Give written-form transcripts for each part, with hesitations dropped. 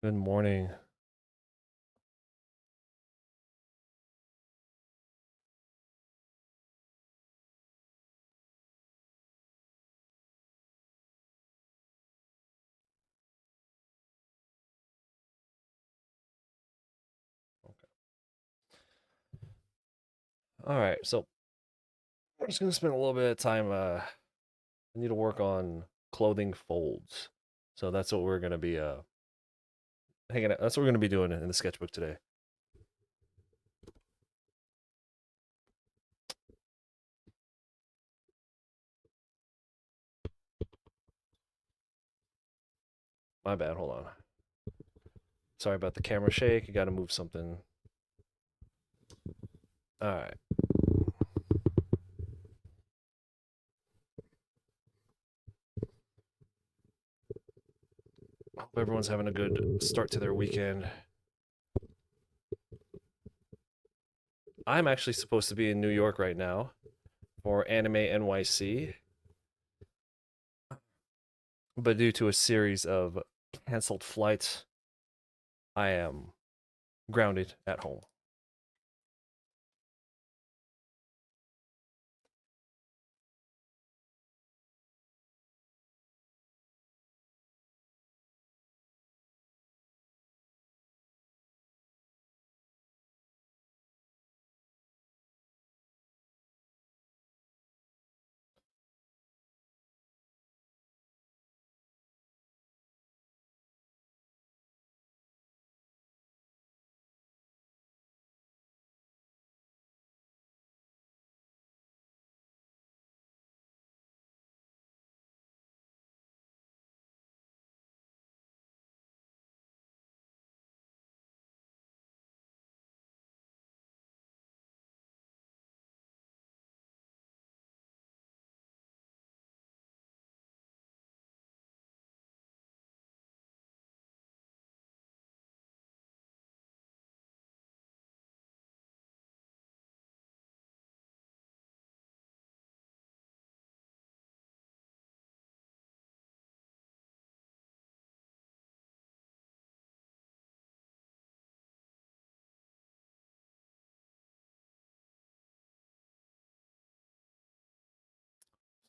Good morning. All right, so I'm just gonna spend a little bit of time. I need to work on clothing folds, so that's what we're gonna be hanging out. That's what we're gonna be doing in the sketchbook today. My bad. Hold on. Sorry about the camera shake. You got to move something. All right. Hope everyone's having a good start to their weekend. I'm actually supposed to be in New York right now for Anime NYC, but due to a series of canceled flights, I am grounded at home.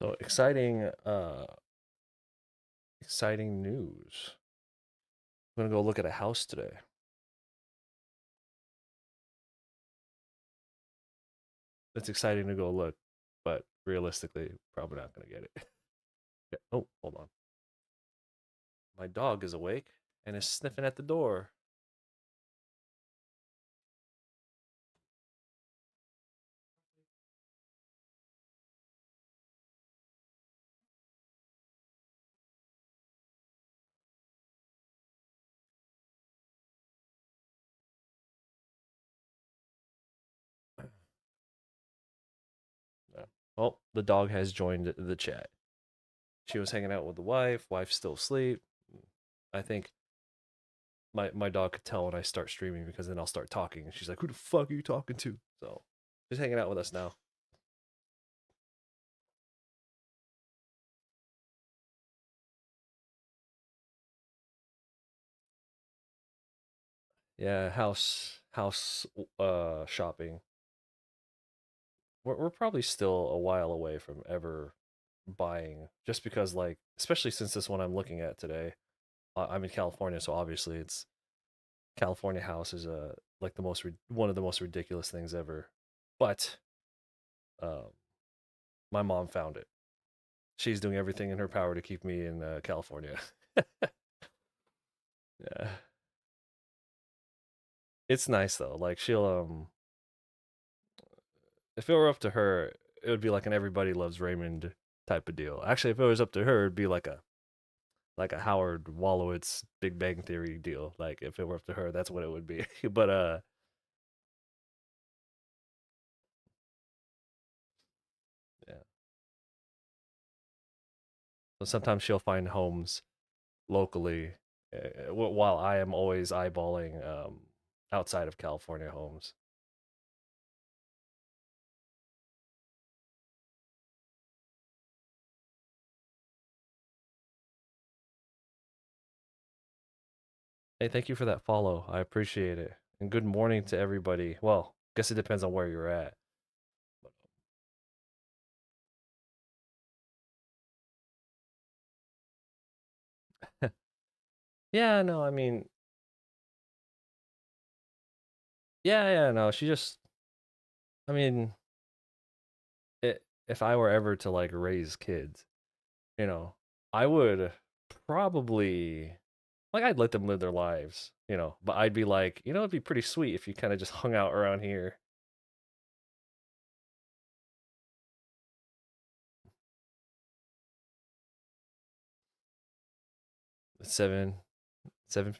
So exciting news. I'm gonna go look at a house today. It's exciting to go look, but realistically, probably not gonna get it. Yeah. Oh, hold on. My dog is awake and is sniffing at the door. Yeah. Oh, the dog has joined the chat. She was hanging out with the wife. Wife's still asleep. I think my dog could tell when I start streaming because then I'll start talking and she's like, "Who the fuck are you talking to?" So she's hanging out with us now. Yeah, house shopping. We're probably still a while away from ever buying, just because, like, especially since this one I'm looking at today, I'm in California, so obviously it's California house is like one of the most ridiculous things ever. But um, my mom found it. She's doing everything in her power to keep me in California. Yeah, it's nice though. Like if it were up to her, it would be like an Everybody Loves Raymond type of deal. Actually, if it was up to her, it'd be like a Howard Wolowitz Big Bang Theory deal. Like if it were up to her, that's what it would be. But yeah. So sometimes she'll find homes locally, while I am always eyeballing outside of California homes. Hey, thank you for that follow. I appreciate it. And good morning to everybody. Well, guess it depends on where you're at. Yeah, no, I mean, yeah, no, she just, I mean, if I were ever to like raise kids, you know, I would probably like I'd let them live their lives, but I'd be like, it'd be pretty sweet if you kind of just hung out around here. 7, 7.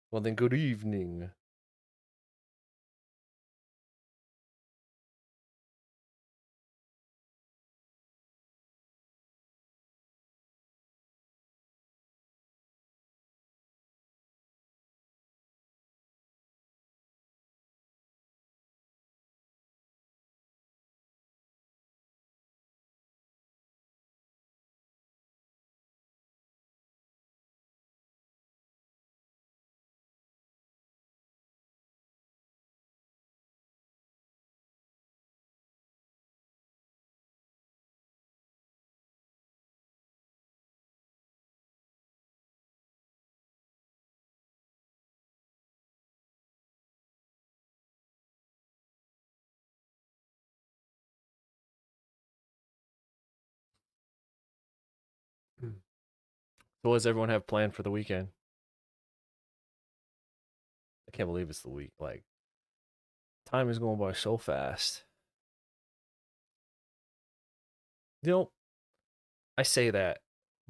Well, then good evening. So, what does everyone have planned for the weekend? I can't believe it's the week. Like, time is going by so fast. You know, I say that,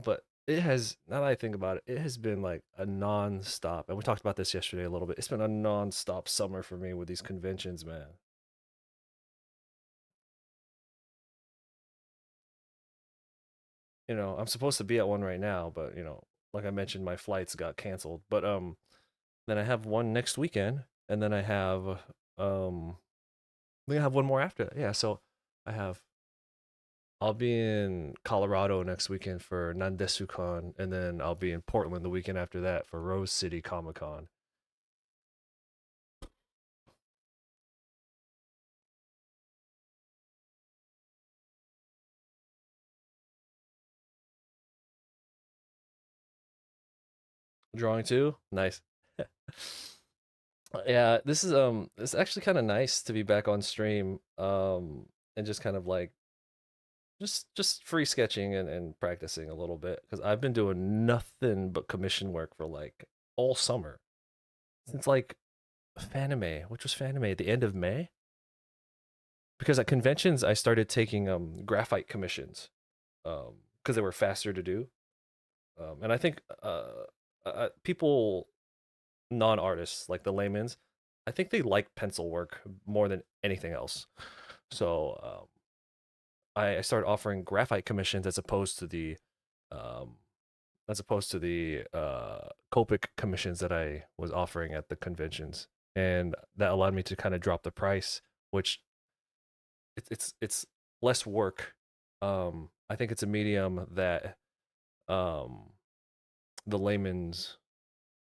but it has, now that I think about it, it has been like a non-stop, and we talked about this yesterday a little bit. It's been a non-stop summer for me with these conventions, man. I'm supposed to be at one right now, but like I mentioned, my flights got canceled. But then I have one next weekend, and then um, I have one more after that. Yeah, so I have I'll be in Colorado next weekend for Nandesukan, and then I'll be in Portland the weekend after that for Rose City Comic Con. Drawing too, nice. Yeah, this is it's actually kind of nice to be back on stream, and just kind of like just free sketching and practicing a little bit because I've been doing nothing but commission work for like all summer since like Fanime, which was Fanime at the end of May. Because at conventions I started taking graphite commissions, because they were faster to do, and I think people, non-artists like the layman's, I think they like pencil work more than anything else. So I started offering graphite commissions um, as opposed to the Copic commissions that I was offering at the conventions, and that allowed me to kind of drop the price, which it's less work. I think it's a medium that um, the layman's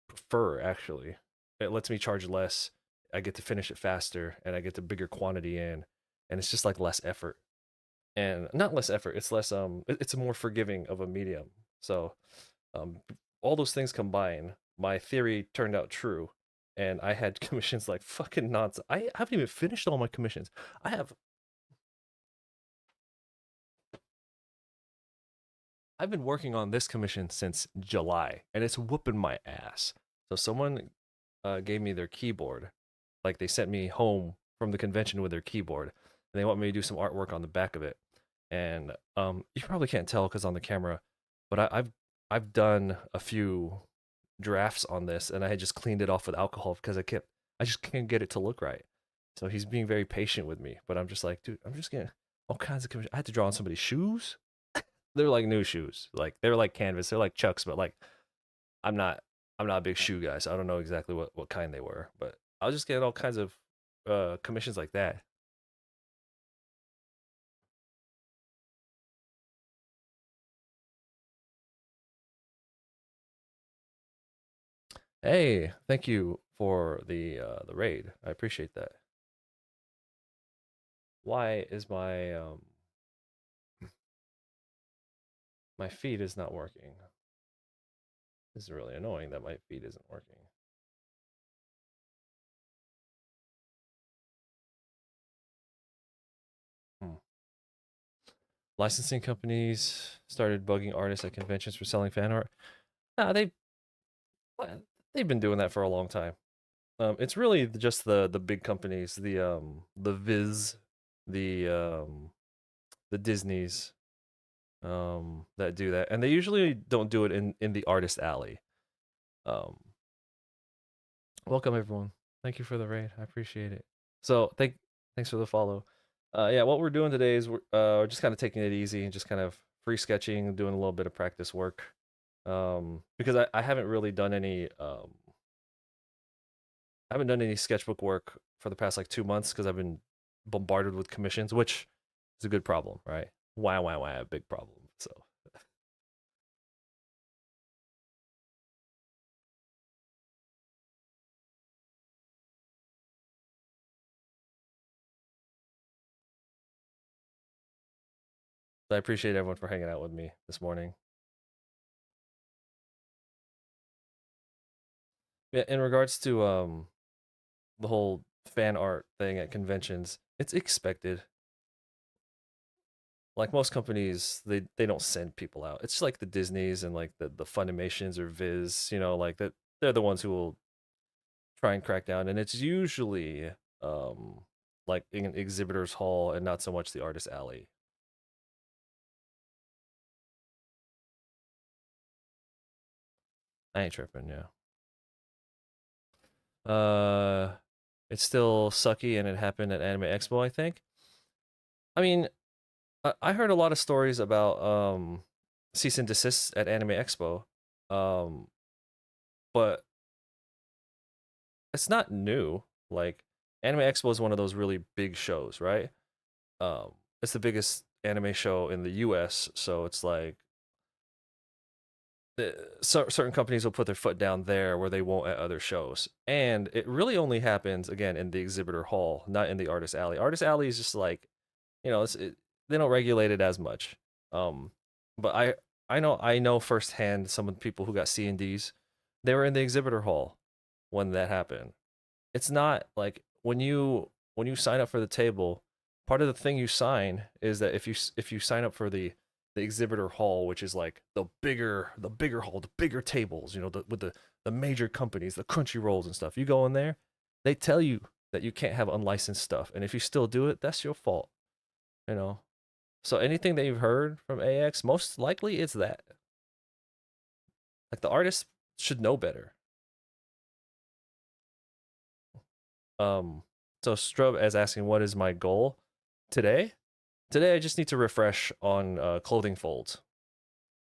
prefer. Actually, it lets me charge less. I get to finish it faster, and I get the bigger quantity in, and it's just like less effort, and not less effort. It's less it's a more forgiving of a medium. So um, all those things combined, my theory turned out true, and I had commissions like fucking nonsense. I haven't even finished all my commissions. I have I've been working on this commission since July, and it's whooping my ass. So someone gave me their keyboard, like they sent me home from the convention with their keyboard, and they want me to do some artwork on the back of it. And you probably can't tell because on the camera, but I've done a few drafts on this, and I had just cleaned it off with alcohol because I just can't get it to look right. So he's being very patient with me, but I'm just like, dude, I'm just getting all kinds of commission. I had to draw on somebody's shoes. They're like new shoes. Like they're like canvas. They're like Chucks, but like I'm not I'm not a big shoe guy, so I don't know exactly what kind they were. But I was just getting all kinds of commissions like that. Hey, thank you for the raid. I appreciate that. Why is my feed is not working? This is really annoying that my feed isn't working. Hmm. Licensing companies started bugging artists at conventions for selling fan art. Nah, they've been doing that for a long time. It's really just the big companies, the Viz, the Disneys, that do that, and they usually don't do it in the artist alley. Um, Welcome everyone. Thank you for the raid. I appreciate it. So thanks for the follow. Yeah, what we're doing today is we're just kind of taking it easy and just kind of free sketching, doing a little bit of practice work. Because I haven't really done any I haven't done any sketchbook work for the past like 2 months because I've been bombarded with commissions, which is a good problem, right? Wow, a big problem. So I appreciate everyone for hanging out with me this morning. Yeah, in regards to the whole fan art thing at conventions, it's expected. Like most companies, they don't send people out. It's like the Disneys and like the Funimations or Viz, like that they're the ones who will try and crack down, and it's usually um like in an exhibitors hall and not so much the artist alley. I ain't tripping, yeah. Uh, it's still sucky, and it happened at Anime Expo, I think. I mean, I heard a lot of stories about cease and desist at Anime Expo, um, but it's not new. Like Anime Expo is one of those really big shows, right? Um, it's the biggest anime show in the U.S., so it's like certain companies will put their foot down there where they won't at other shows, and it really only happens again in the exhibitor hall, not in the artist alley. Artist alley is just like, they don't regulate it as much. Um, but I know firsthand some of the people who got C&Ds. They were in the exhibitor hall when that happened. It's not like when you sign up for the table, part of the thing you sign is that if you sign up for the exhibitor hall, which is like the bigger hall, the bigger tables, with the major companies, the crunchy rolls and stuff. You go in there, they tell you that you can't have unlicensed stuff, and if you still do it, that's your fault. You know. So anything that you've heard from AX, most likely it's that. Like the artist should know better. Um, so Strub is asking, what is my goal today? Today, I just need to refresh on clothing folds,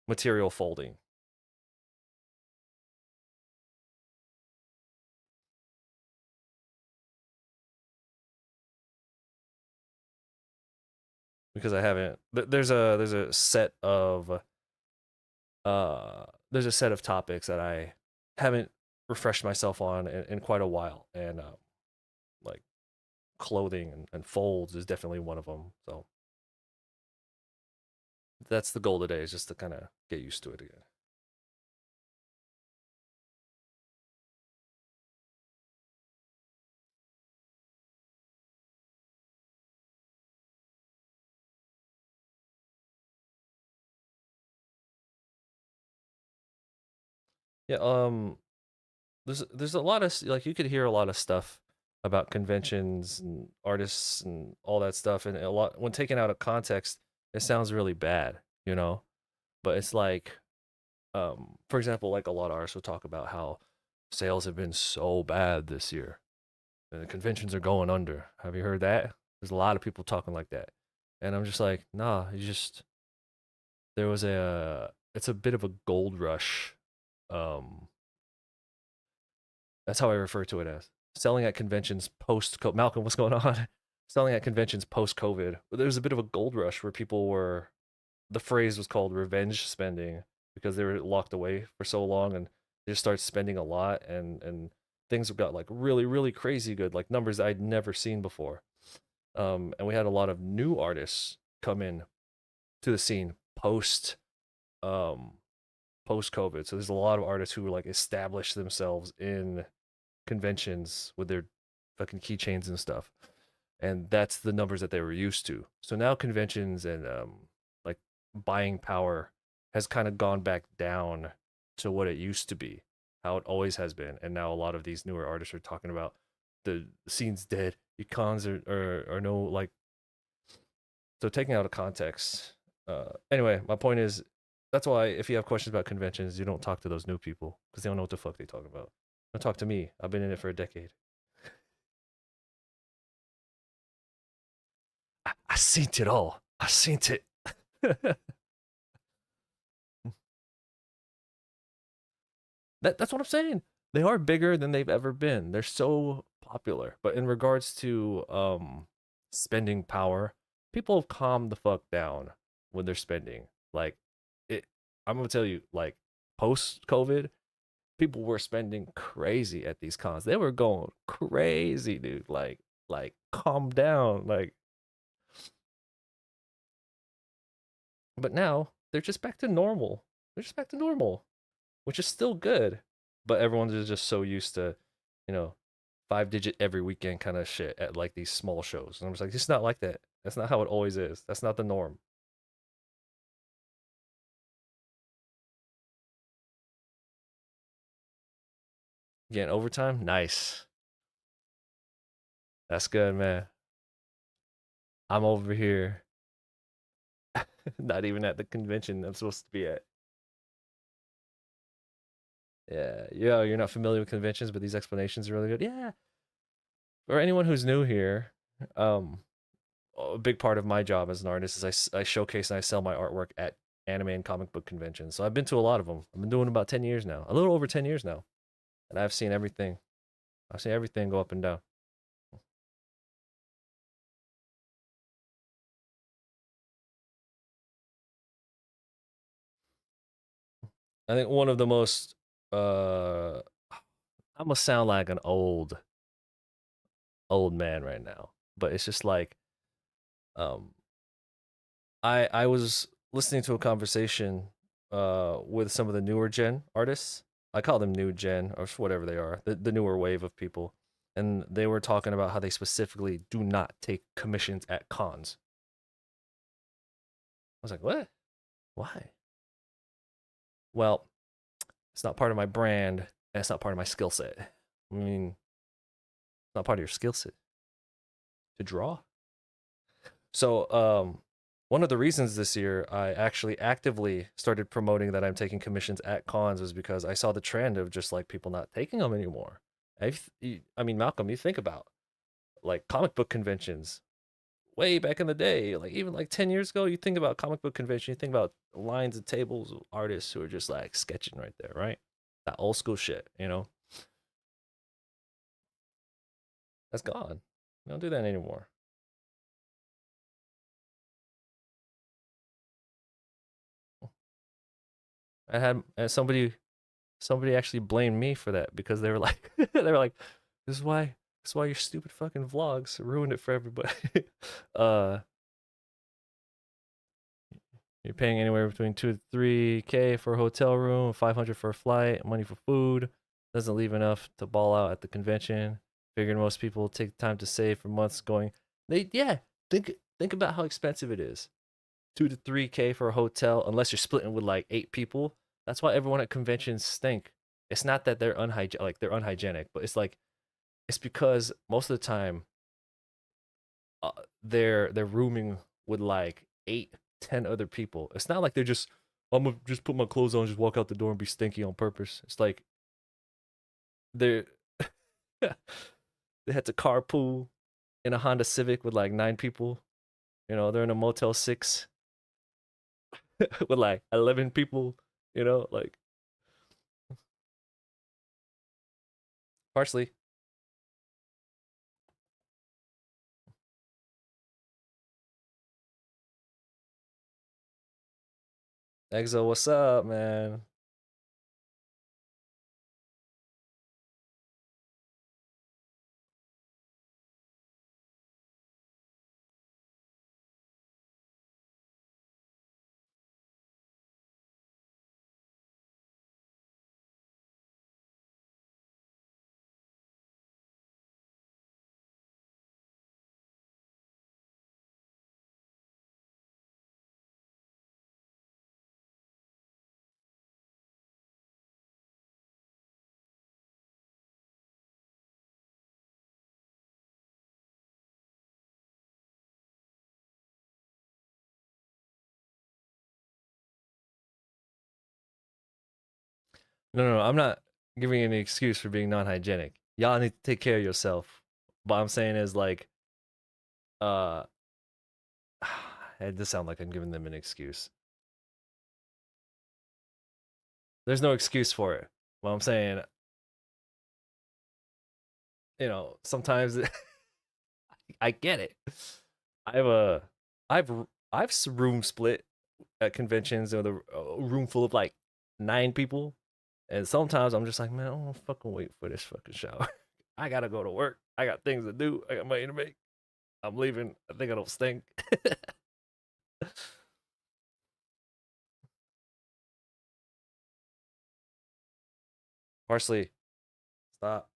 material folding, because I haven't. There's a set of topics that I haven't refreshed myself on in quite a while, and like clothing and folds is definitely one of them. So that's the goal today, is just to kind of get used to it again. Yeah. There's a lot of, like, you could hear a lot of stuff about conventions and artists and all that stuff, and a lot when taken out of context, it sounds really bad, but it's like, for example, like a lot of artists will talk about how sales have been so bad this year and the conventions are going under. Have you heard that? There's a lot of people talking like that, and I'm just like, nah, there was it's a bit of a gold rush. um That's how I refer to it as selling at conventions post. Malcolm, what's going on? Selling at conventions post COVID. There was a bit of a gold rush where people were. The phrase was called revenge spending because they were locked away for so long, and They just started spending a lot, and things got like really really crazy good, like numbers I'd never seen before. And we had a lot of new artists come in to the scene um post COVID. So there's a lot of artists who like established themselves in conventions with their fucking keychains and stuff, and that's the numbers that they were used to. So now conventions and like buying power has kind of gone back down to what it used to be, how it always has been. And now a lot of these newer artists are talking about the scene's dead, your cons are no like. So taking out of context. Anyway, my point is that's why if you have questions about conventions, you don't talk to those new people because they don't know what the fuck they talk about. Don't talk to me. I've been in it for a decade. I seen it all. I seen it. That's what I'm saying. They are bigger than they've ever been. They're so popular. But in regards to spending power, people have calmed the fuck down when they're spending. Like it I'm gonna tell you, like post COVID, people were spending crazy at these cons. They were going crazy, dude. Like calm down. Like but now they're just back to normal. They're just back to normal, which is still good. But everyone's just so used to, you know, 5 digit every weekend kind of shit at like these small shows. And I'm just like, it's not like that. That's not how it always is. That's not the norm. Getting overtime, nice. That's good, man. I'm over here, not even at the convention I'm supposed to be at. Yeah, yeah. You're not familiar with conventions, but these explanations are really good. Yeah. For anyone who's new here, um, a big part of my job as an artist is I showcase and I sell my artwork at anime and comic book conventions. So I've been to a lot of them. I've been doing about 10 years now, a little over 10 years now. And I've seen everything. I've seen everything go up and down. I think one of the most, I'm gonna sound like an old man right now, but it's just like, um, I was listening to a conversation with some of the newer gen artists. I call them new gen or whatever they are, the newer wave of people, and they were talking about how they specifically do not take commissions at cons. I was like, what? Why? Well, it's not part of my brand, and it's not part of my skill set. I mean, it's not part of your skill set to draw. So, one of the reasons this year I actually actively started promoting that I'm taking commissions at cons was because I saw the trend of just like people not taking them anymore. I mean, Malcolm, you think about like comic book conventions way back in the day, like even like 10 years ago, you think about comic book convention, you think about lines of tables of artists who are just like sketching right there, right? That old school shit, that's gone. We don't do that anymore. I had somebody actually blamed me for that because they were like they were like, this is why your stupid fucking vlogs ruined it for everybody. uh you're paying anywhere between 2 to 3K for a hotel room, 500 for a flight, money for food. Doesn't leave enough to ball out at the convention. Figured most people take time to save for months going. They yeah, think about how expensive it is. 2 to 3K for a hotel, unless you're splitting with like 8 people. That's why everyone at conventions stink. It's not that they're unhygienic, but it's like it's because most of the time uh, they're rooming with like 8, 10 other people. It's not like they're just I'm gonna just put my clothes on, just walk out the door and be stinky on purpose. It's like they're they had to carpool in a Honda Civic with like 9 people. They're in a Motel 6 with like 11 people. Like partially. Exo, what's up, man? No, I'm not giving you any excuse for being non-hygienic. Y'all need to take care of yourself. What I'm saying is like, uh, it does sound like I'm giving them an excuse. There's no excuse for it. What I'm saying, sometimes I get it. I have a, I've room split at conventions with a room full of like 9 people, and sometimes I'm just like, man, I don't wanna fucking wait for this fucking shower. I gotta go to work. I got things to do. I got money to make. I'm leaving. I think I don't stink. Parsley, stop.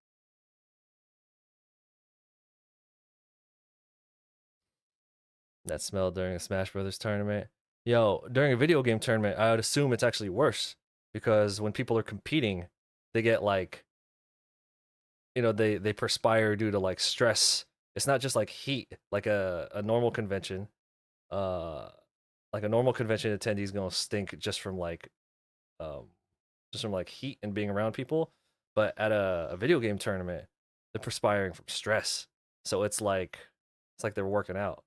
That smell during a Smash Brothers tournament. Yo, during a video game tournament, I would assume it's actually worse because when people are competing, they get like, they perspire due to like stress. It's not just like heat, like a normal convention. Uh, like a normal convention attendee's gonna stink um just from like heat and being around people. But at a video game tournament, they're perspiring from stress. So it's like they're working out,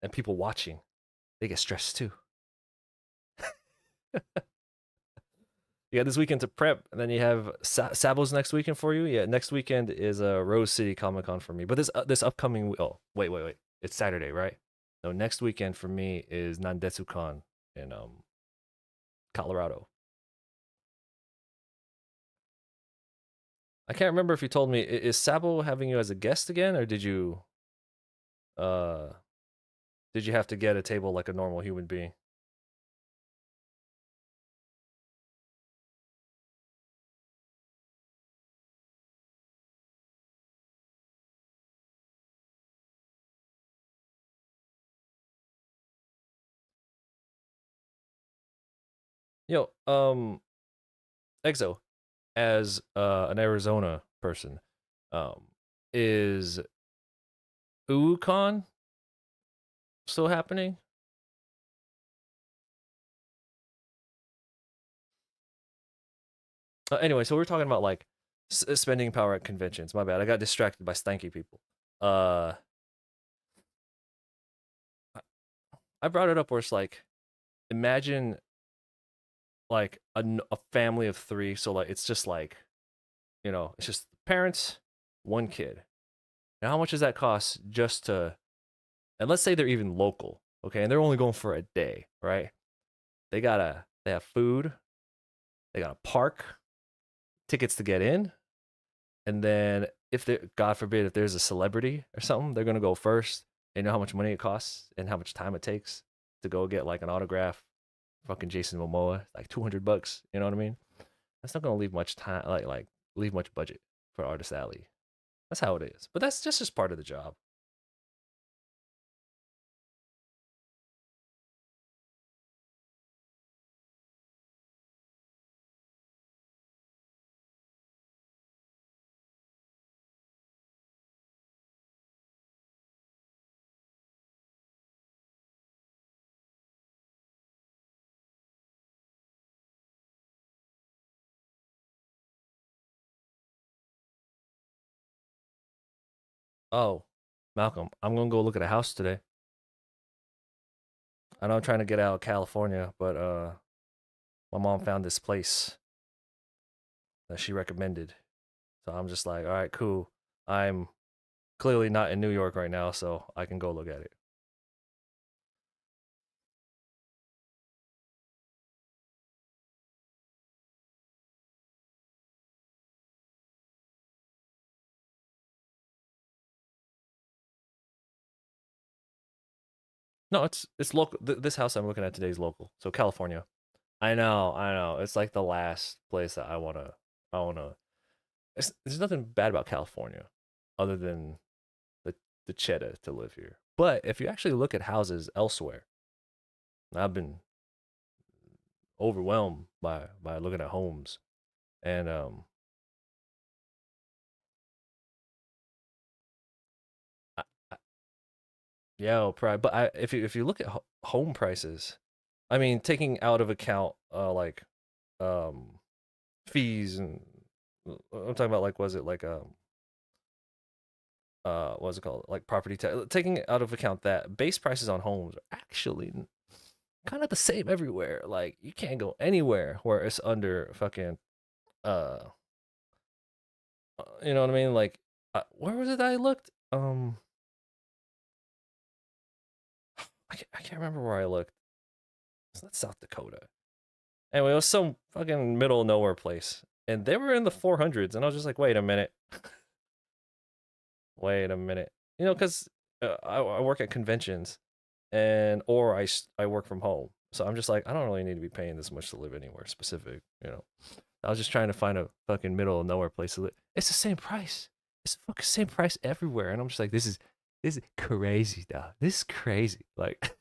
and people watching, they get stressed too. You got this weekend to prep, and then you have Sabo's next weekend for you. Yeah, next weekend is Rose City Comic Con for me. But this upcoming, oh, wait, it's Saturday, right? No, next weekend for me is Nandetsu Con in Colorado. I can't remember if you told me, is Sabo having you as a guest again, or uh did you have to get a table like a normal human being? Yo, Exo, as an Arizona person, um, is UCon still happening? Anyway, so we're talking about like spending power at conventions. My bad. I got distracted by stanky people. Uh, I brought it up where it's like, imagine like a family of three. So like, it's just like, it's just parents, one kid. Now, how much does that cost just to, and let's say they're even local, okay, and they're only going for a day, right? They have food, they got a park, tickets to get in, and then if they, God forbid, if there's a celebrity or something, they're gonna go first. And you know how much money it costs and how much time it takes to go get like an autograph, fucking Jason Momoa, like $200. You know what I mean? That's not gonna leave much time, like leave much budget for Artist Alley. That's how it is. But that's just part of the job. Oh, Malcolm, I'm gonna go look at a house today. I know I'm trying to get out of California, but my mom found this place that she recommended. So I'm just like, all right, cool. I'm clearly not in New York right now, so I can go look at it. No, it's local. This house I'm looking at today is local, so California. I know. It's like the last place that I wanna. There's nothing bad about California, other than the the cheddar to live here. But if you actually look at houses elsewhere, I've been overwhelmed by looking at homes, and I, I, yeah, probably. But if you look at home prices, I mean, taking out of account like um fees and I'm talking about like was it like what's it called, like property tax, taking out of account that base prices on homes are actually kind of the same everywhere. Like you can't go anywhere where it's under fucking uh you know what I mean, like where was it that I looked, I can't remember where I looked. It's not South Dakota. Anyway, it was some fucking middle of nowhere place, and they were in the 400s, and I was just like, wait a minute, wait a minute, you know, because I work at conventions, and or I work from home, so I'm just like, I don't really need to be paying this much to live anywhere specific, you know. I was just trying to find a fucking middle of nowhere place to live. It's the same price. It's the fucking same price everywhere, and I'm just like, this is crazy, dog. This is crazy. Like,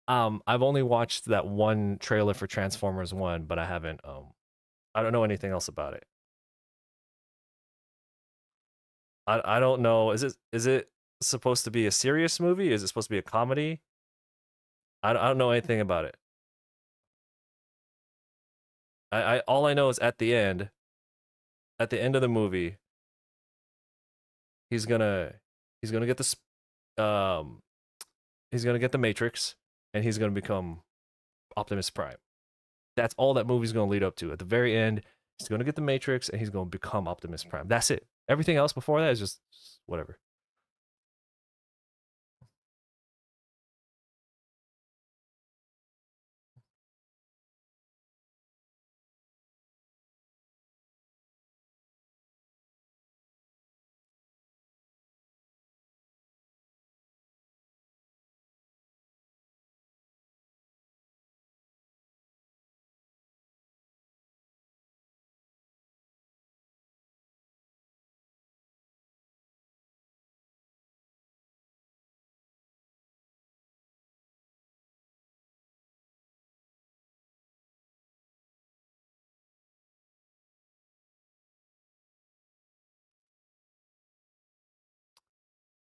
I've only watched that one trailer for Transformers One, but I haven't. I don't know anything else about it. I don't know. Is it supposed to be a serious movie? Is it supposed to be a comedy? I don't know anything about it. I all I know is at the end of the movie, he's gonna he's gonna get this um he's gonna get the Matrix, and he's gonna become Optimus Prime. That's all that movie's gonna lead up to. At the very end, he's gonna get the Matrix, and he's gonna become Optimus Prime. That's it. Everything else before that is just whatever.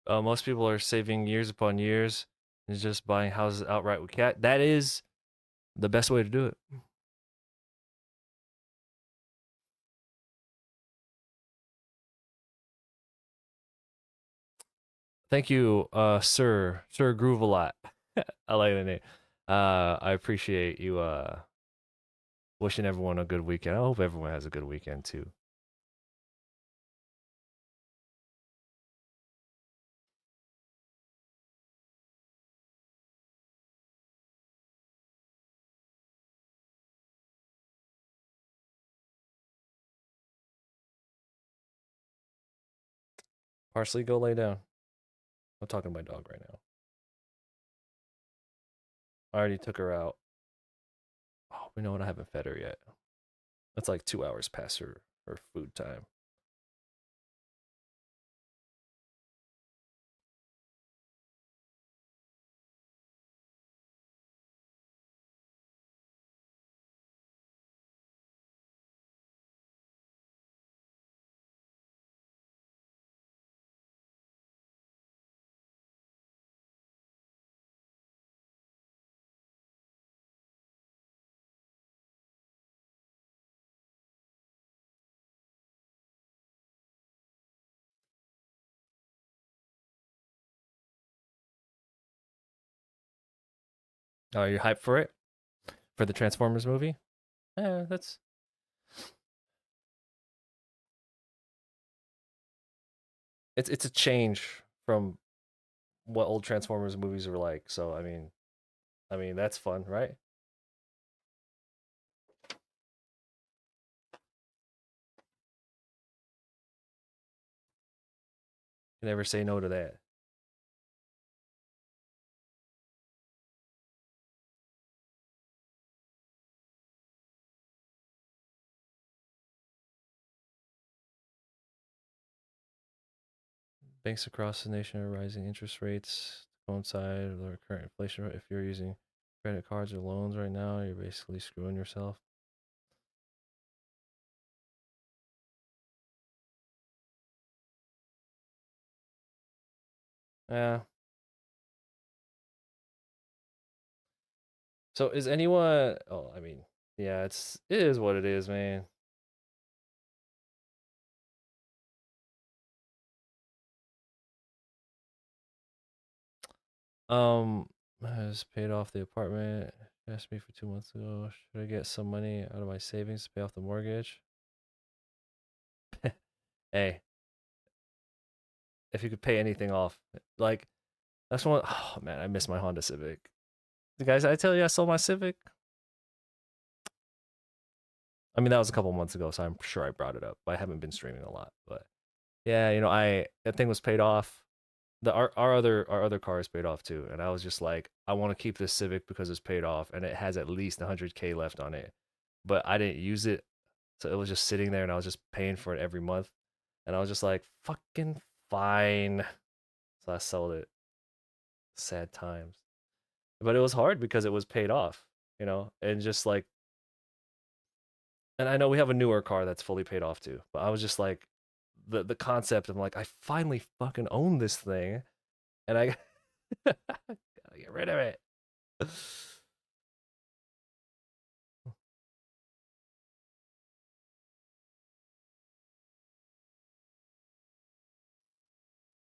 Most people are saving years upon years and just buying houses outright with cat. That is the best way to do it. Thank you, Sir Groove a lot. I like the name. I appreciate you wishing everyone a good weekend. I hope everyone has a good weekend too. Parsley, go lay down. I'm talking to my dog right now. I already took her out. Oh, you know what? I haven't fed her yet. It's like 2 hours past her food time. Are you hyped for it? For the Transformers movie? Yeah, that's it's a change from what old Transformers movies were like. So I mean that's fun, right? You never say no to that. Banks across the nation are rising interest rates to coincide with our current inflation rate. If you're using credit cards or loans right now, you're basically screwing yourself. Yeah, So is anyone? Oh, I mean, yeah, it is what it is, man. Um, I just paid off the apartment. She asked me for 2 months ago. Should I get some money out of my savings to pay off the mortgage? Hey, if you could pay anything off, like that's one. Oh man, I miss my Honda Civic. The guys, I tell you, I sold my Civic. I mean, that was a couple months ago, so I'm sure I brought it up. But I haven't been streaming a lot. But yeah, I that thing was paid off. Our other car is paid off too, and I was just like, I want to keep this Civic because it's paid off, and it has at least 100K left on it. But I didn't use it, so it was just sitting there, and I was just paying for it every month, and I was just like, fucking fine. So I sold it. Sad times, but it was hard because it was paid off, and just like, and I know we have a newer car that's fully paid off too, but I was just like, the concept of like, I finally fucking own this thing, and I gotta get rid of it.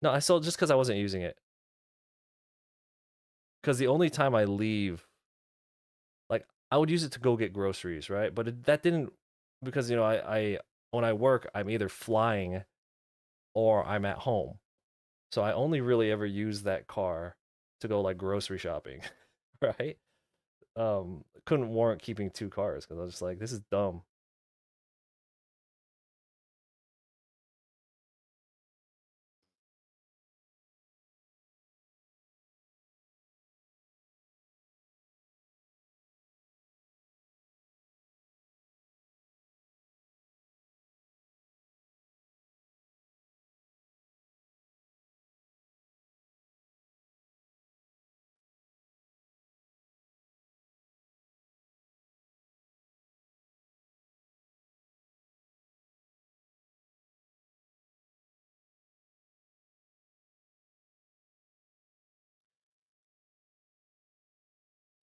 No, I sold just because I wasn't using it. Because the only time I leave, like, I would use it to go get groceries, right? But that didn't, because I when I work, I'm either flying or I'm at home, so I only really ever use that car to go like grocery shopping, right? Couldn't warrant keeping two cars because I was just like, this is dumb.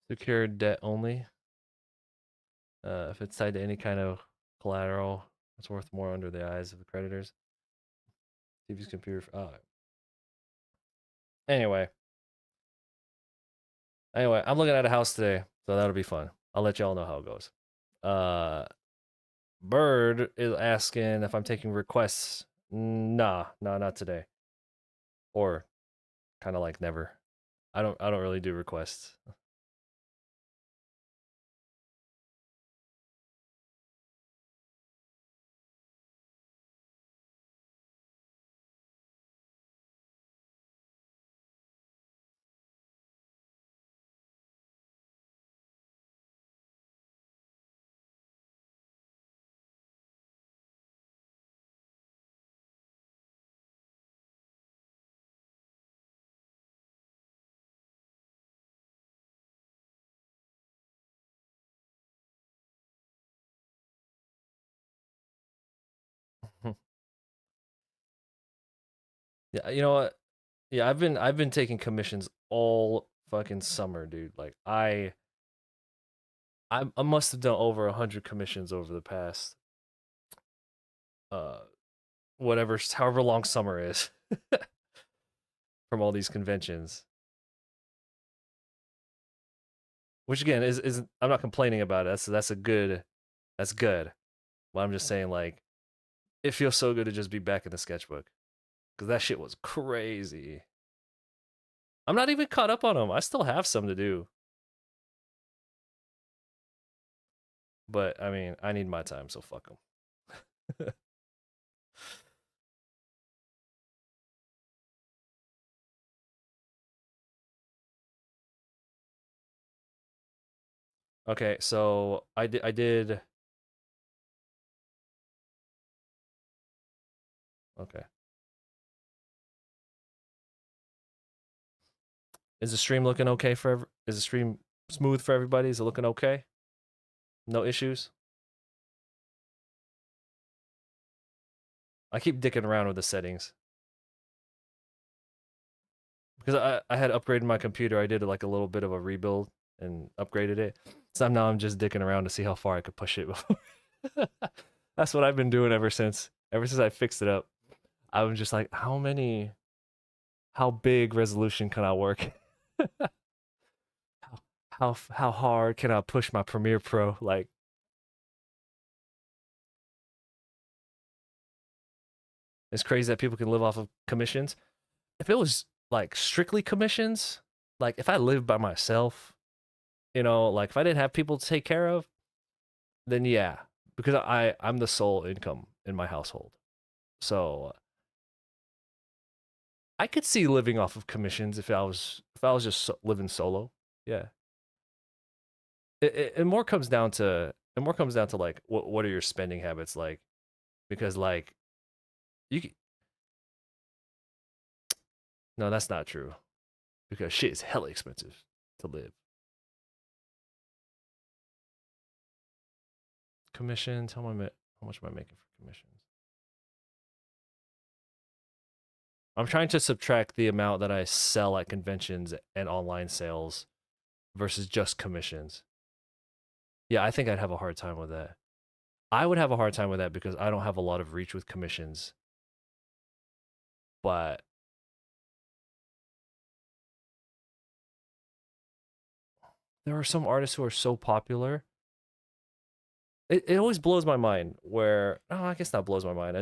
Secured debt only. If it's tied to any kind of collateral, it's worth more under the eyes of the creditors. TV's computer. Anyway, I'm looking at a house today, so that'll be fun. I'll let y'all know how it goes. Uh, Bird is asking if I'm taking requests. Nah, not today. Or kind of like never. I don't really do requests. Yeah, you know what? Yeah, I've been taking commissions all fucking summer, dude. Like I must have done over 100 commissions over the past uh whatever however long summer is from all these conventions. Which again is I'm not complaining about it. That's good. But I'm just saying like it feels so good to just be back in the sketchbook because that shit was crazy. I'm not even caught up on them. I still have some to do, but I mean I need my time, so fuck them. Okay, so I did. Okay, is the stream looking okay is the stream smooth for everybody? Is it looking okay? No issues? I keep dicking around with the settings because I had upgraded my computer. I did like a little bit of a rebuild and upgraded it. So now I'm just dicking around to see how far I could push it before. That's what I've been doing ever since I fixed it up. I'm just like, how big resolution can I work? How hard can I push my Premiere Pro? Like, it's crazy that people can live off of commissions. If it was like strictly commissions, like if I lived by myself, like if I didn't have people to take care of, then yeah, because I'm the sole income in my household. So I could see living off of commissions if I was just living solo. Yeah. It more comes down to like what are your spending habits like, because like you no, that's not true, because shit is hella expensive to live. Commissions, how much am I making for commissions? I'm trying to subtract the amount that I sell at conventions and online sales versus just commissions. Yeah, I think I'd have a hard time with that. I would have a hard time with that because I don't have a lot of reach with commissions. But there are some artists who are so popular. It always blows my mind where, oh, I guess not blows my mind.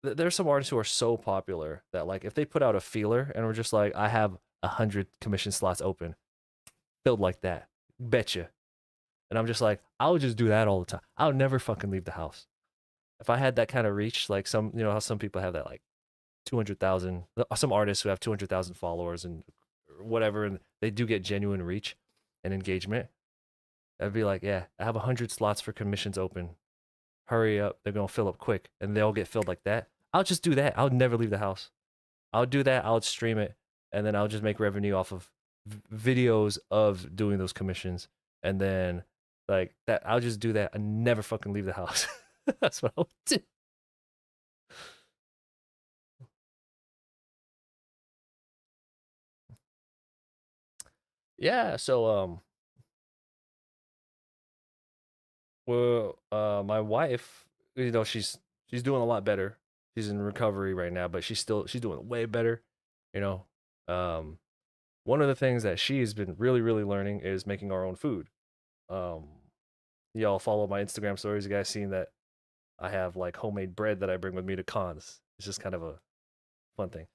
There's some artists who are so popular that like if they put out a feeler and we're just like, I have 100 commission slots open, filled like that, betcha. And I'm just like, I would just do that all the time. I would never fucking leave the house. If I had that kind of reach, like how some people have that like 200,000, some artists who have 200,000 followers and whatever, and they do get genuine reach and engagement. I'd be like, yeah, I have 100 slots for commissions open. Hurry up, they're gonna fill up quick, and they all get filled like that. I'll just do that. I would never leave the house. I would do that. I would stream it, and then I'll just make revenue off of videos of doing those commissions, and then like that, I'll just do that and never fucking leave the house. That's what I would do. Yeah. So well, my wife, she's doing a lot better. She's in recovery right now, but she's doing way better. You know, um, one of the things that she's been really really learning is making our own food. Um, y'all follow my Instagram stories. You guys seen that I have like homemade bread that I bring with me to cons. It's just kind of a fun thing.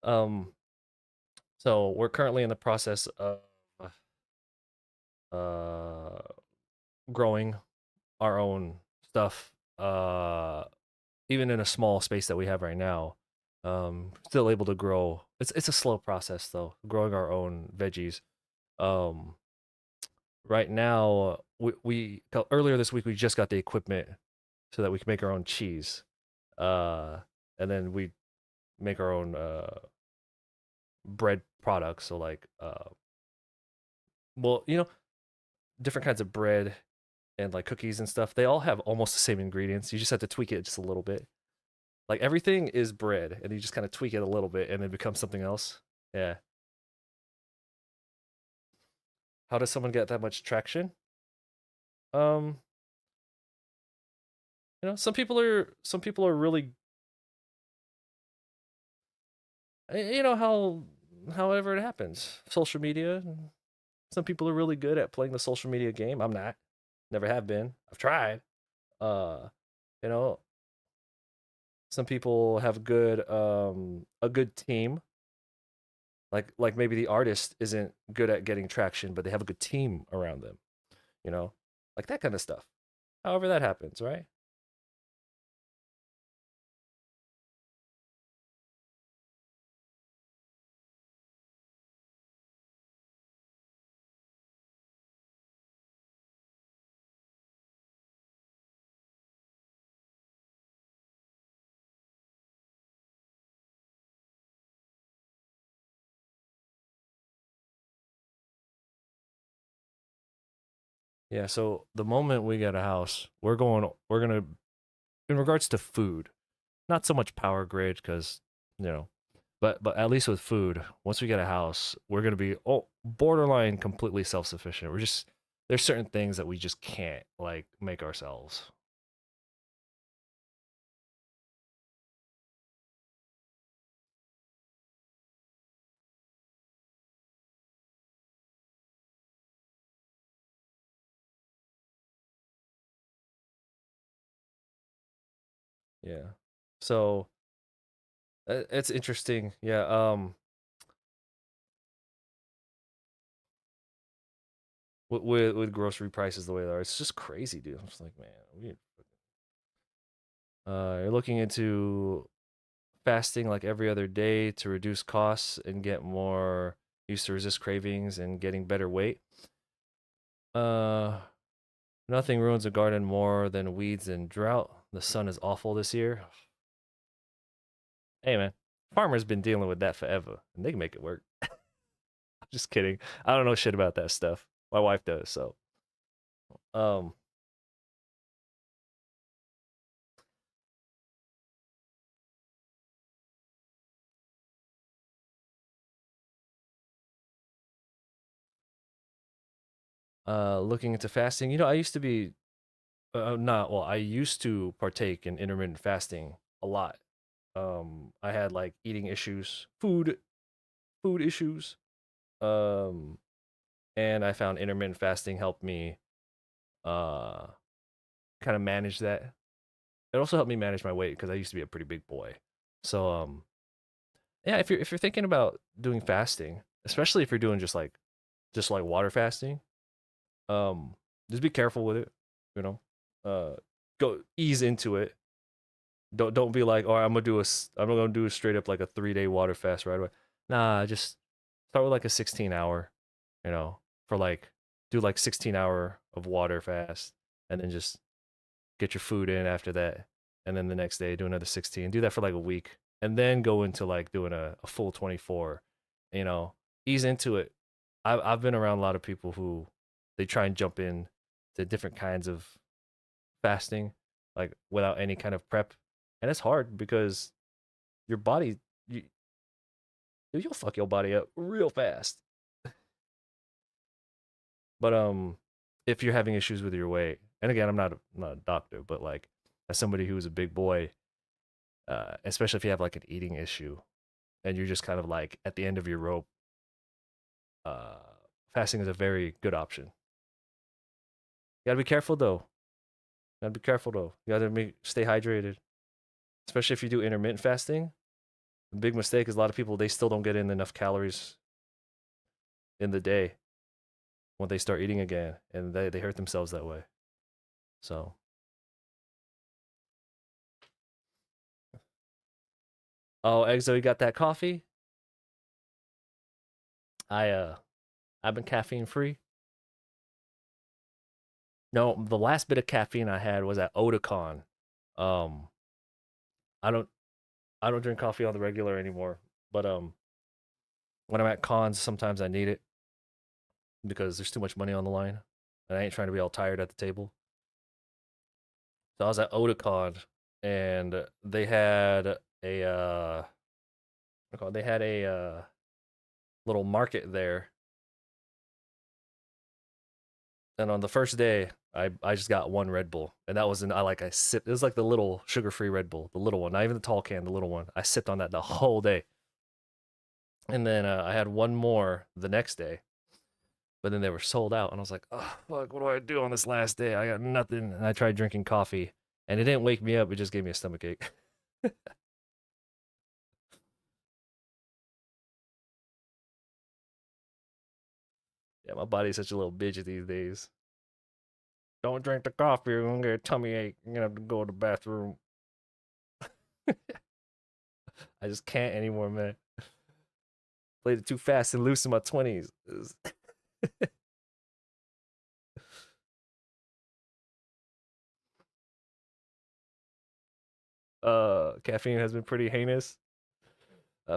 Um, so we're currently in the process of uh growing our own stuff. Even in a small space that we have right now, still able to grow. It's a slow process though, growing our own veggies. Um, right now, earlier this week we just got the equipment so that we can make our own cheese. Uh, and then we make our own bread products. So like, well, different kinds of bread and like cookies and stuff. They all have almost the same ingredients. You just have to tweak it just a little bit. Like everything is bread, and you just kind of tweak it a little bit, and it becomes something else. Yeah. How does someone get that much traction? Um, some people are really, how however it happens. Social media. Some people are really good at playing the social media game. I'm not. Never have been. I've tried. Uh, you know, some people have a good team. Like maybe the artist isn't good at getting traction, but they have a good team around them. You know, like that kind of stuff. However that happens, right? Yeah. So the moment we get a house, we're gonna, in regards to food, not so much power grid because you know But at least with food, once we get a house, we're gonna be borderline completely self sufficient. We're just there's certain things that we just can't like make ourselves. Yeah. So it's interesting. Yeah. With grocery prices the way they are, it's just crazy, dude. I'm just like, man, you're looking into fasting like every other day to reduce costs and get more used to resist cravings and getting better weight. Uh, Nothing ruins a garden more than weeds and drought. The sun is awful this year. Hey, man, farmers been dealing with that forever, and they can make it work. Just kidding. I don't know shit about that stuff. My wife does, so um, looking into fasting. I used to be not well. I used to partake in intermittent fasting a lot. I had like eating issues, food issues. Um, and I found intermittent fasting helped me uh kind of manage that. It also helped me manage my weight because I used to be a pretty big boy. So yeah, if you're thinking about doing fasting, especially if you're doing just like water fasting, um just be careful with it, you know. Go ease into it. Don't be like, "Oh, I'm going to do a straight up like a 3-day water fast right away." Nah, just start with like a 16-hour, you know, for like do like 16-hour of water fast and then just get your food in after that. And then the next day do another 16. Do that for like a week and then go into like doing a full 24, you know, ease into it. I've been around a lot of people who they try and jump in to different kinds of fasting, like without any kind of prep. And it's hard because your body, you, you'll fuck your body up real fast. But if you're having issues with your weight, and again, I'm not a doctor, but like as somebody who's a big boy, especially if you have like an eating issue and you're just kind of like at the end of your rope, uh, fasting is a very good option. You gotta be careful though. You gotta be careful though. You gotta stay hydrated, especially if you do intermittent fasting. The big mistake is a lot of people they still don't get in enough calories in the day when they start eating again, and they hurt themselves that way. So, oh, Exo, you got that coffee? I I've been caffeine free. No, the last bit of caffeine I had was at Otakon. Um, I don't I don't drink coffee on the regular anymore, but when I'm at cons, sometimes I need it because there's too much money on the line, and I ain't trying to be all tired at the table. So I was at Otakon, and they had a they had a little market there, and on the first day, I just got one Red Bull, and that was I sipped. It was like the little sugar free Red Bull, the little one, not even the tall can, the little one. I sipped on that the whole day, and then I had one more the next day, but then they were sold out, and I was like, oh fuck, what do I do on this last day? I got nothing, and I tried drinking coffee, and it didn't wake me up. It just gave me a stomach ache. Yeah, my body's such a little bitch these days. Don't drink the coffee, you're gonna get a tummy ache. You're gonna have to go to the bathroom. I just can't anymore, man. Played it too fast and loose in my 20s. Caffeine has been pretty heinous.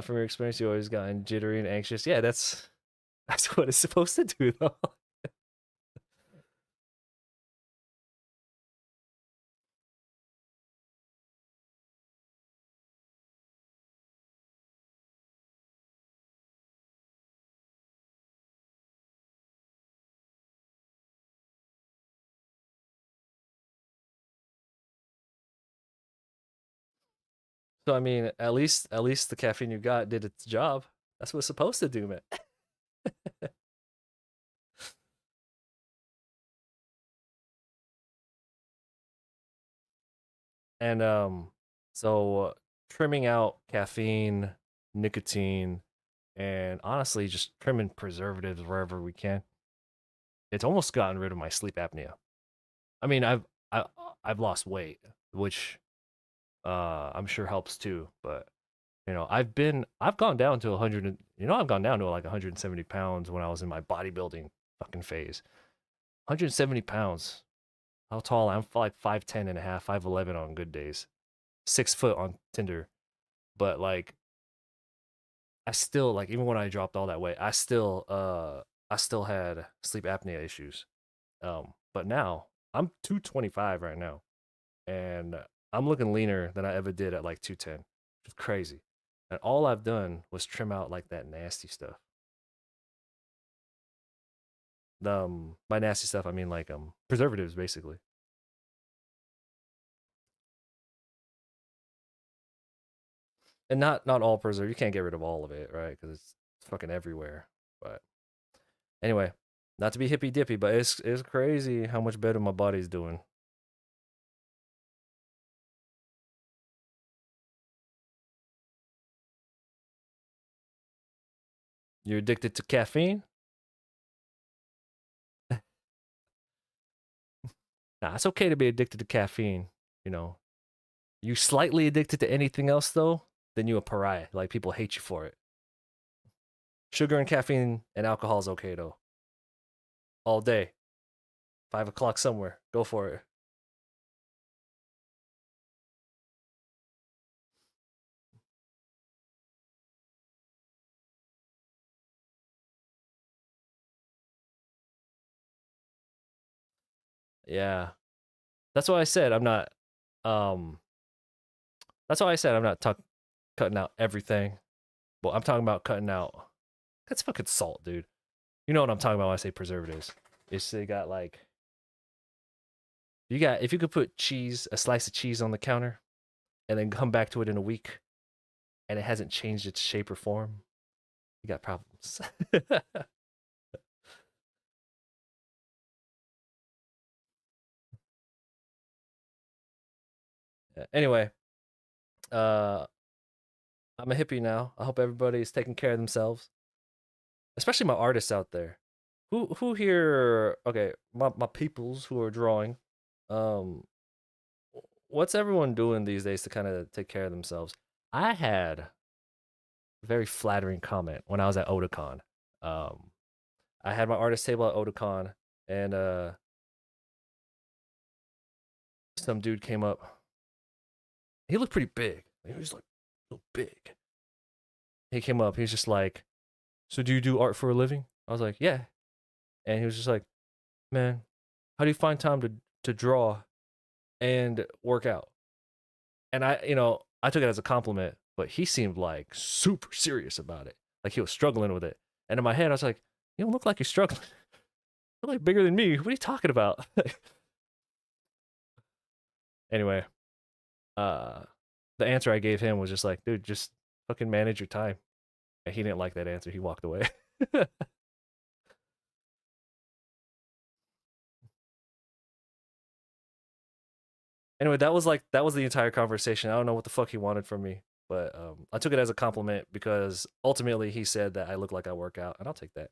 From your experience, you always gotten jittery and anxious. Yeah, that's what it's supposed to do, though. So I mean, at least the caffeine you got did its job. That's what it's supposed to do, man. And so trimming out caffeine, nicotine, and honestly just trimming preservatives wherever we can. It's almost gotten rid of my sleep apnea. I mean, I, I've lost weight, which I'm sure helps too, but I've gone down to 100, I've gone down to like 170 pounds when I was in my bodybuilding fucking phase. 170 pounds. How tall? I'm like 5'10 and a half, 5'11 on good days. 6 foot on Tinder. But like I still like even when I dropped all that weight, I still had sleep apnea issues. But now I'm 225 right now and I'm looking leaner than I ever did at like 210. It's crazy. And all I've done was trim out like that nasty stuff. By nasty stuff I mean like preservatives basically. And not all preserve. You can't get rid of all of it, right? Because it's fucking everywhere. But anyway, not to be hippy dippy, but it's crazy how much better my body's doing. You're addicted to caffeine? Nah, it's okay to be addicted to caffeine. You know, you slightly addicted to anything else though, then you a pariah. Like people hate you for it. Sugar and caffeine and alcohol is okay though. All day, 5 o'clock somewhere. Go for it. Yeah, that's why I said I'm not. Um, that's why I said I'm not cutting out everything. But I'm talking about cutting out. That's fucking salt, dude. You know what I'm talking about when I say preservatives. It's they got like you got if you could put cheese, a slice of cheese on the counter, and then come back to it in a week, and it hasn't changed its shape or form, you got problems. Anyway, uh, I'm a hippie now. I hope everybody's taking care of themselves, especially my artists out there. Who here? Okay, my peoples who are drawing. Um, what's everyone doing these days to kind of take care of themselves? I had a very flattering comment when I was at Otakon. Um, I had my artist table at Otakon, and some dude came up. He looked pretty big. He was like so big. He came up. He was just like, "So do you do art for a living?" I was like, "Yeah." And he was just like, "Man, how do you find time to draw and work out?" And I took it as a compliment, but he seemed like super serious about it. Like he was struggling with it. And in my head, I was like, "You don't look like you're struggling. You're like bigger than me. What are you talking about?" Anyway, uh, the answer I gave him was just like, "Dude, just fucking manage your time." And he didn't like that answer. He walked away. Anyway, that was the entire conversation. I don't know what the fuck he wanted from me, but I took it as a compliment because ultimately he said that I look like I work out, and I'll take that.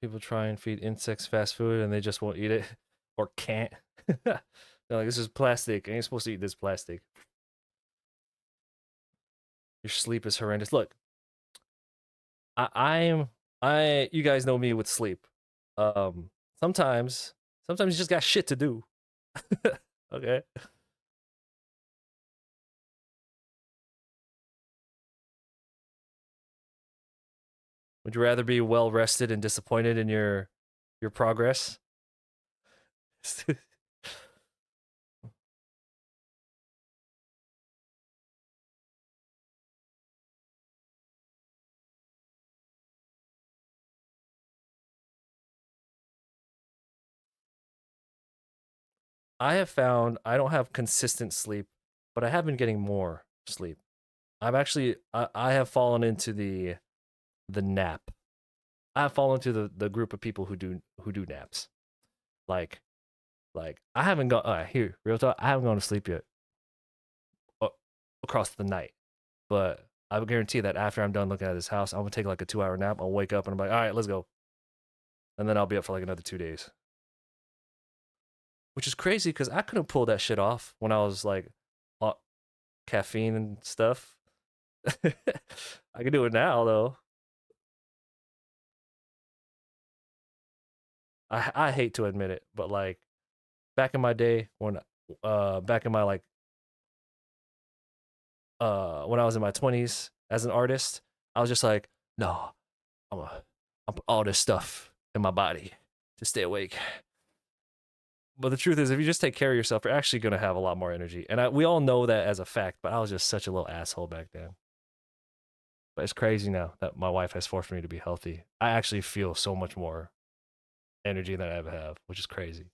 People try and feed insects fast food and they just won't eat it or can't. They're like, this is plastic. I ain't supposed to eat this plastic. Your sleep is horrendous. Look, I, I'm you guys know me with sleep. Um, sometimes you just got shit to do. Okay. Would you rather be well rested and disappointed in your progress? I have found I don't have consistent sleep, but I have been getting more sleep. I have fallen into the nap. I have fallen into the group of people who do naps. Like I haven't gone here real talk. I haven't gone to sleep yet uh, across the night, but I would guarantee that after I'm done looking at this house, I'm gonna take like a 2 hour nap. I'll wake up and I'm like, all right, let's go, and then I'll be up for like another 2 days, which is crazy because I couldn't pull that shit off when I was like on caffeine and stuff. I can do it now though. I hate to admit it, but like back in my day back in my like when I was in my 20s as an artist, I was just like, no, I'm put all this stuff in my body to stay awake. But the truth is, if you just take care of yourself, you're actually going to have a lot more energy. And we all know that as a fact, but I was just such a little asshole back then. But it's crazy now that my wife has forced me to be healthy. I actually feel so much more energy than I ever have, which is crazy.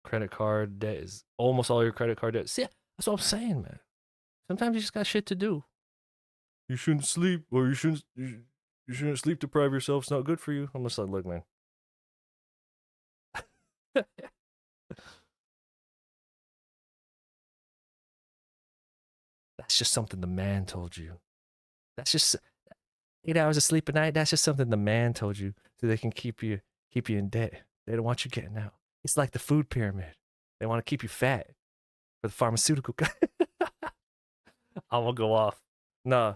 Credit card debt is almost all your credit card debt. See, that's what I'm saying, man. Sometimes you just got shit to do. You shouldn't sleep, or you shouldn't sleep deprive yourself. It's not good for you. I'm just like, look, man. That's just something the man told you. That's just 8 hours of sleep a night. That's just something the man told you, so they can keep you in debt. They don't want you getting out. It's like the food pyramid. They want to keep you fat for the pharmaceutical. I'm gonna go off. Nah,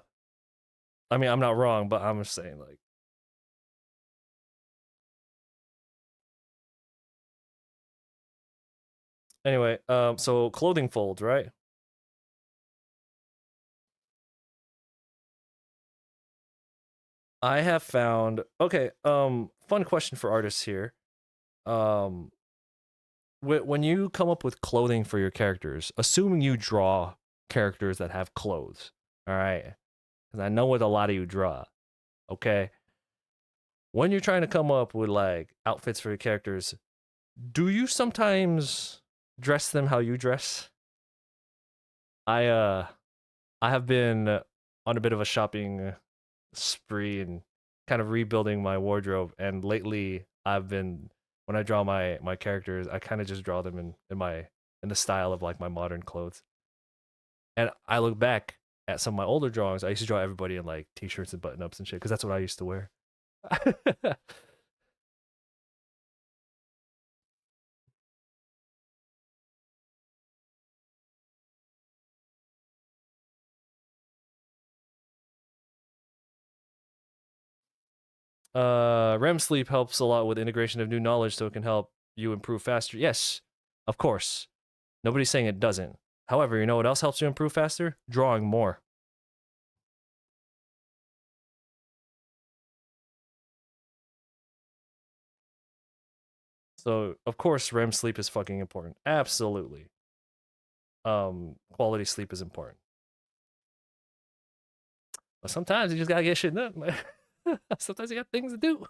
I mean I'm not wrong, but I'm just saying like. Anyway, so clothing folds, right? I have found okay. Fun question for artists here. Um, when you come up with clothing for your characters, assuming you draw characters that have clothes, all right? Because I know what a lot of you draw. Okay, when you're trying to come up with like outfits for your characters, do you sometimes dress them how you dress? I uh I have been on a bit of a shopping spree and kind of rebuilding my wardrobe, and lately I've been when I draw my characters, I kind of just draw them in the style of like my modern clothes. And I look back at some of my older drawings, I used to draw everybody in like t-shirts and button-ups and shit because that's what I used to wear. REM sleep helps a lot with integration of new knowledge, so it can help you improve faster. Yes, of course. Nobody's saying it doesn't. However, you know what else helps you improve faster? Drawing more. So, of course, REM sleep is fucking important. Absolutely. Quality sleep is important. But sometimes you just gotta get shit done. Sometimes you got things to do.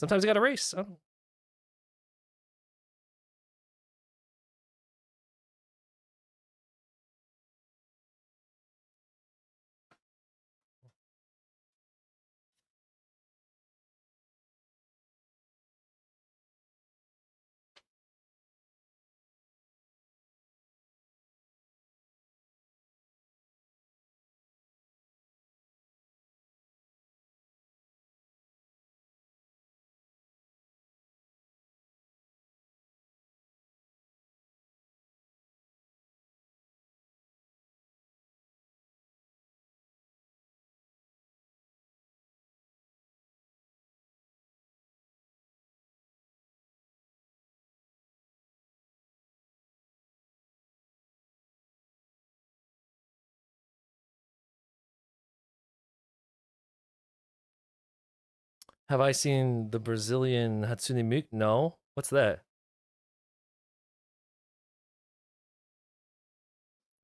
Sometimes you gotta race. Have I seen the Brazilian Hatsune Miku? No. What's that?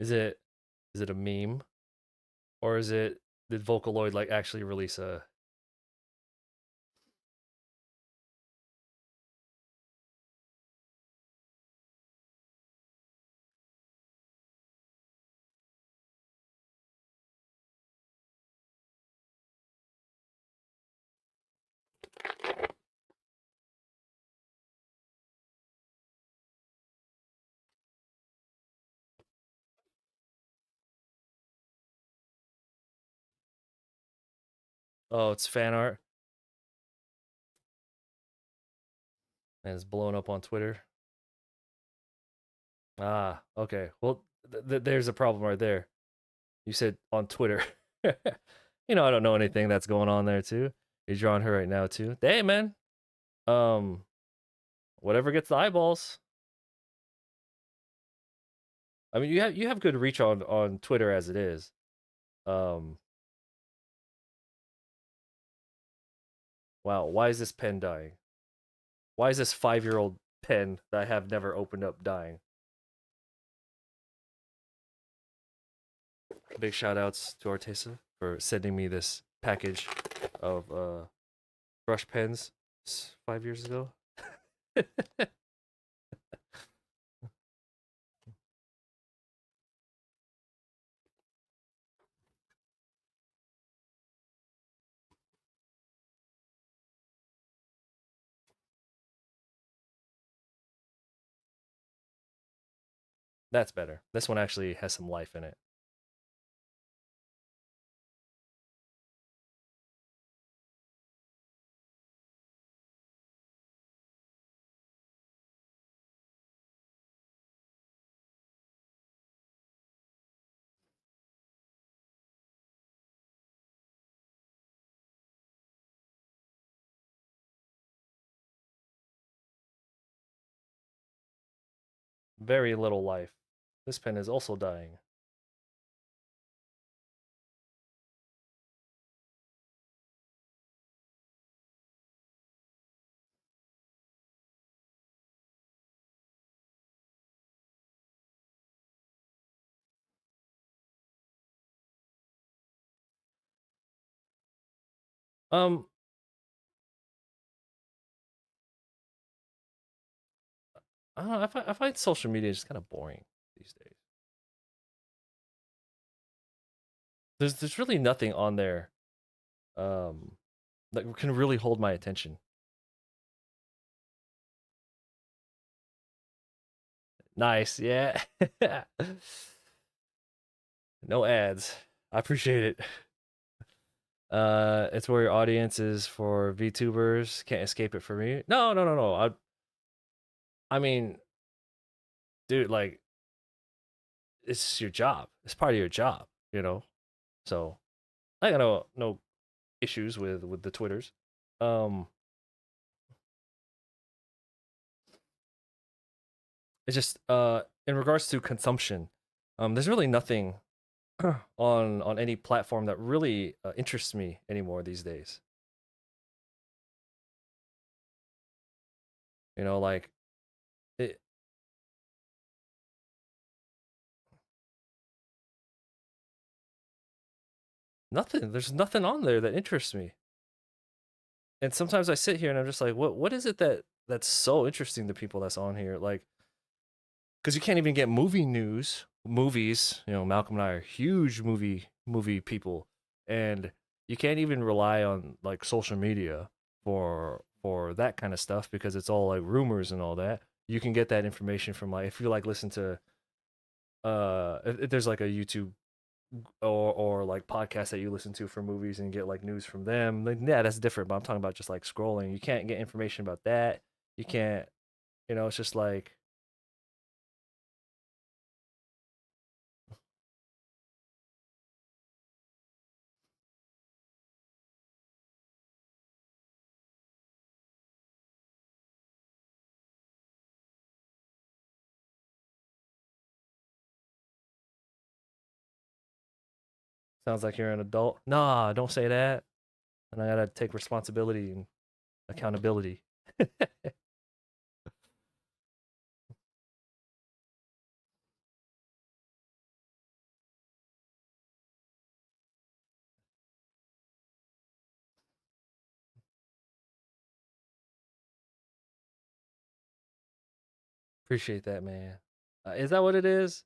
Is it is it a meme or is it did Vocaloid like actually release a? Oh, it's fan art and it's blowing up on Twitter. Ah, okay. Well, there's a problem right there. You said on Twitter. I don't know anything that's going on there too. You're drawing her right now too. Hey, man. Um, whatever gets the eyeballs. I mean, you have good reach on Twitter as it is. Um, wow. Why is this pen dying? Why is this 5-year-old pen that I have never opened up dying? Big shout outs to Artesa for sending me this package of brush pens 5 years ago. That's better. This one actually has some life in it. Very little life. This pen is also dying. Um, I don't know. I find social media just kind of boring these days. There's really nothing on there um that can really hold my attention. Nice, yeah. No ads. I appreciate it. It's where your audience is for VTubers. Can't escape it for me. No, no, no, no. I mean, dude, like it's your job. It's part of your job. So I got no issues with the Twitters. Um, it's just in regards to consumption, there's really nothing on any platform that really interests me anymore these days. Like it, nothing. There's nothing on there that interests me. And sometimes I sit here and I'm just like, what is it that's so interesting to people that's on here? Like, because you can't even get movie news, movies. Malcolm and I are huge movie people, and you can't even rely on like social media for that kind of stuff because it's all like rumors and all that. You can get that information from like if you like listen to if there's like a YouTube or like podcasts that you listen to for movies and get like news from them. Like, yeah, that's different. But I'm talking about just like scrolling. You can't get information about that. You can't. It's just like sounds like you're an adult. Nah, don't say that. And I gotta take responsibility and accountability. Appreciate that, man. Is that what it is?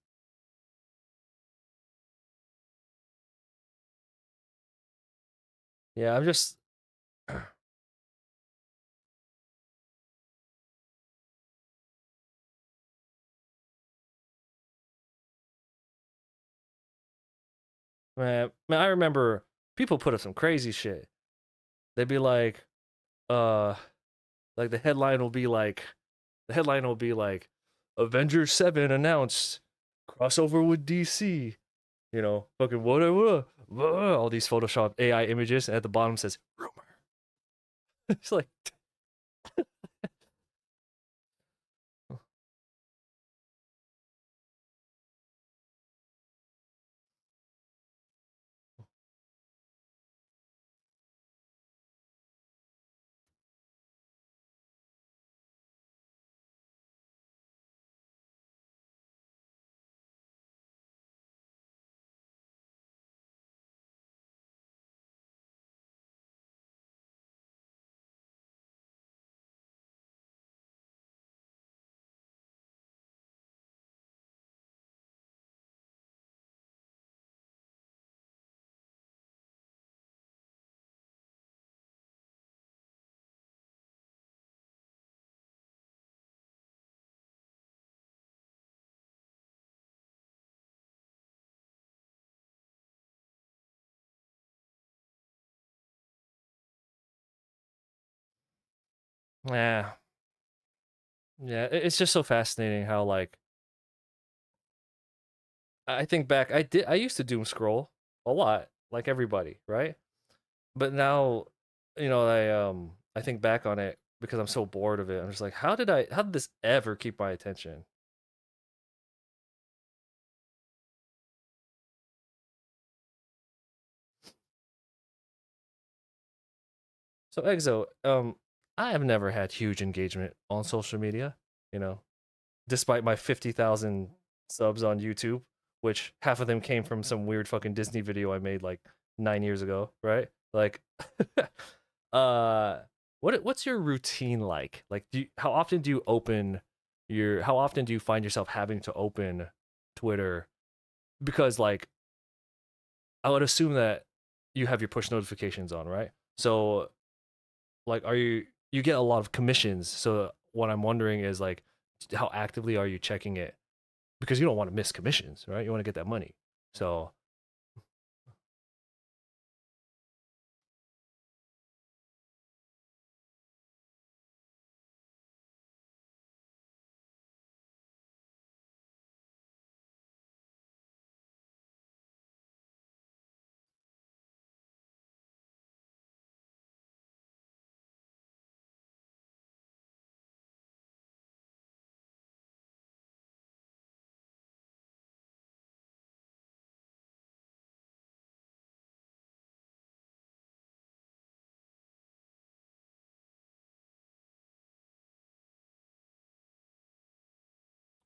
Yeah, I'm just man, I remember people put up some crazy shit. They'd be uh like the headline will be like Avengers 7 announced crossover with DC. You know, fucking whatever. All these Photoshop AI images, and at the bottom says rumor. It's like, yeah, yeah. It's just so fascinating how like I think back. I used to doom scroll a lot, like everybody, right? But now, I think back on it because I'm so bored of it. I'm just like, how did this ever keep my attention? So Exo, I have never had huge engagement on social media, you know, despite my 50,000 subs on YouTube, which half of them came from some weird fucking Disney video I made like 9 years ago, right? Like, uh, what's your routine like? Like, how often do you how often do you find yourself having to open Twitter? Because like, I would assume that you have your push notifications on, right? So like, you get a lot of commissions? So what I'm wondering is like, how actively are you checking it? Because you don't want to miss commissions, right? You want to get that money. So,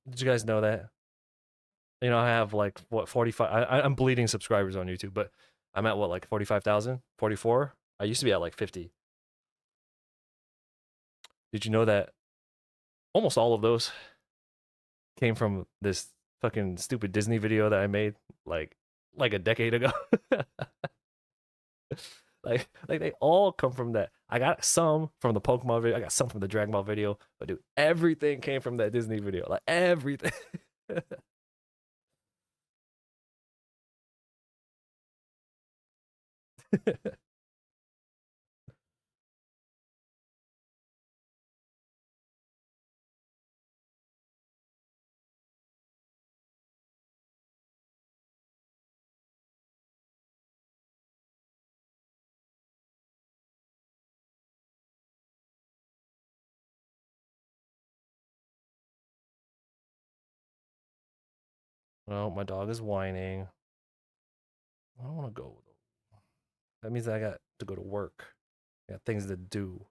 did you guys know that? I have like what 45. I'm bleeding subscribers on YouTube, but I'm at what like 45,000, 44. I used to be at like 50. Did you know that almost all of those came from this fucking stupid Disney video that I made like like a decade ago? Like they all come from that. I got some from the Pokemon video. I got some from the Dragon Ball video. But dude, everything came from that Disney video. Like everything. Well, my dog is whining. I don't want to go. That means I got to go to work. I got things to do.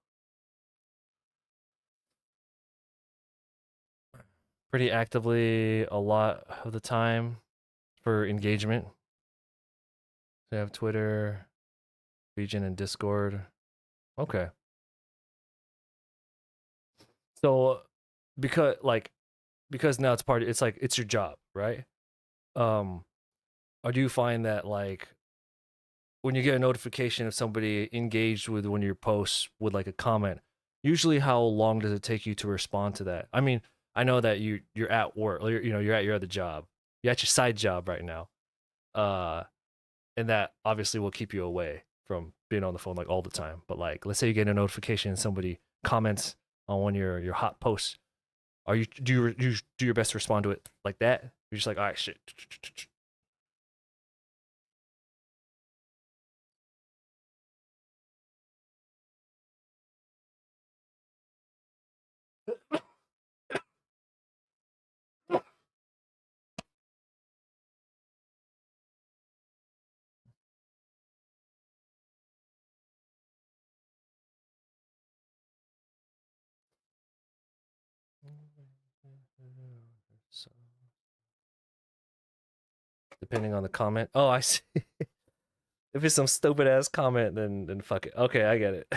pretty actively a lot of the time for engagement. They have Twitter, Region, and Discord. Okay. So because like because now it's like it's your job, right? Um or do you find that like when you get a notification of somebody engaged with one of your posts with like a comment, usually how long does it take you to respond to that? I mean, I know that you're at work, or you're at your other job, you're at your side job right now, uh, and that obviously will keep you away from being on the phone like all the time. But like, let's say you get a notification and somebody comments on one of your hot posts, are you you do your best to respond to it like that? You're just like, all right, shit. So, depending on the comment. Oh, I see. If it's some stupid ass comment, then fuck it. Okay, I get it.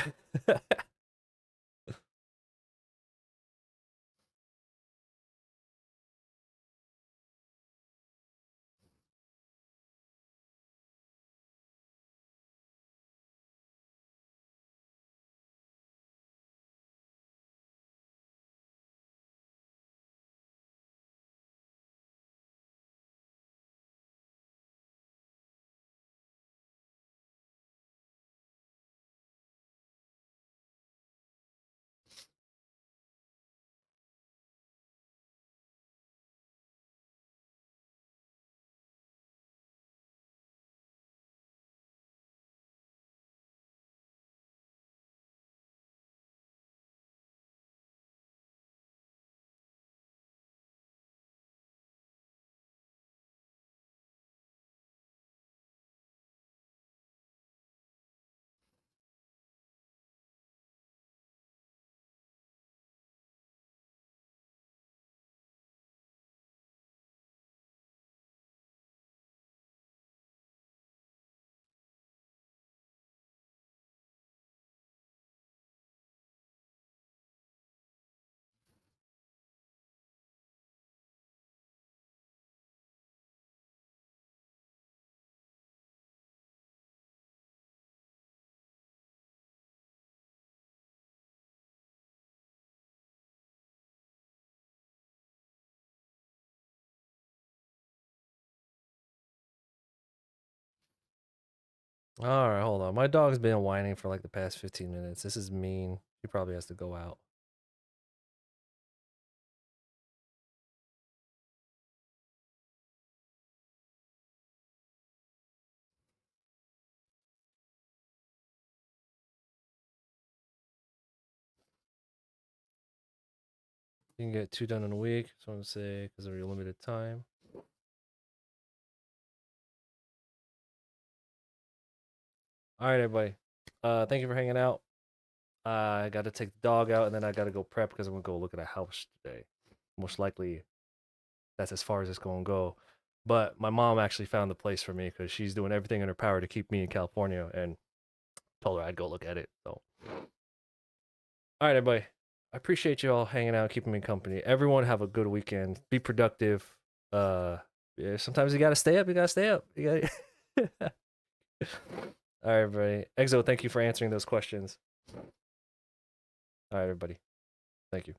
All right, hold on. My dog's been whining for like the past 15 minutes. This is mean. He probably has to go out. You can get 2 done in a week. So I'm gonna say because of your limited time. All right, everybody. Thank you for hanging out. I got to take the dog out, and then I got to go prep because I'm gonna go look at a house today. Most likely, that's as far as it's gonna go. But my mom actually found the place for me because she's doing everything in her power to keep me in California, and told her I'd go look at it. So, all right, everybody. I appreciate you all hanging out, keeping me company. Everyone have a good weekend. Be productive. Uh, yeah, sometimes you gotta stay up. You gotta stay up. You gotta. All right, everybody. Exo, thank you for answering those questions. All right, everybody. Thank you.